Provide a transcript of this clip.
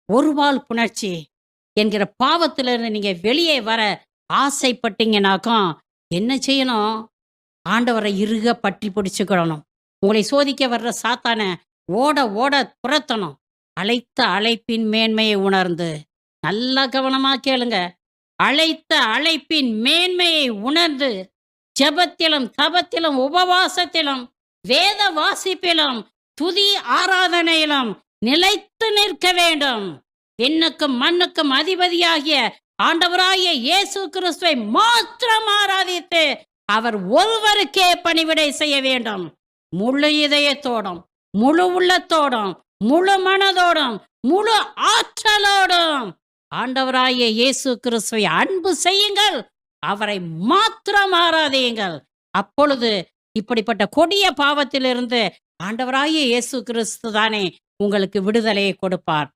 ஒருபால் புணர்ச்சி என்கிற பாவத்திலிருந்து நீங்க வெளியே வர ஆசைப்பட்டீங்கனாக்கா, என்ன செய்யணும்? ஆண்டவரை இறுக பற்றி பிடிச்சுக்கிடணும். உங்களை சோதிக்க வர்ற சாத்தான ஓட ஓட துரத்தணும். அழைத்த அழைப்பின் மேன்மையை உணர்ந்து, நல்லா கவனமா கேளுங்க. அழைத்த அழைப்பின் மேன்மையை உணர்ந்து, ஜெபத்திலும், தபத்திலும், உபவாசத்திலும், வேத வாசிப்பிலும், துதி ஆராதனையிலும் நிலைத்து நிற்க வேண்டும். விண்ணுக்கும் மண்ணுக்கும் அதிபதியாகிய ஆண்டவராகிய இயேசு கிறிஸ்துவை மாத்திரம் ஆராதித்து அவர் ஒருவருக்கே பணிவிடை செய்ய வேண்டும். முழு இதயத்தோடும், முழு உள்ளத்தோடும், முழு மனதோடும், முழு ஆற்றலோடும் ஆண்டவராகிய இயேசு கிறிஸ்துவை அன்பு செய்யுங்கள். அவரை மாத்திரம் ஆராதியுங்கள். அப்பொழுது இப்படிப்பட்ட கொடிய பாவத்திலிருந்து ஆண்டவராகிய இயேசு கிறிஸ்து தானே உங்களுக்கு விடுதலையை கொடுப்பார்.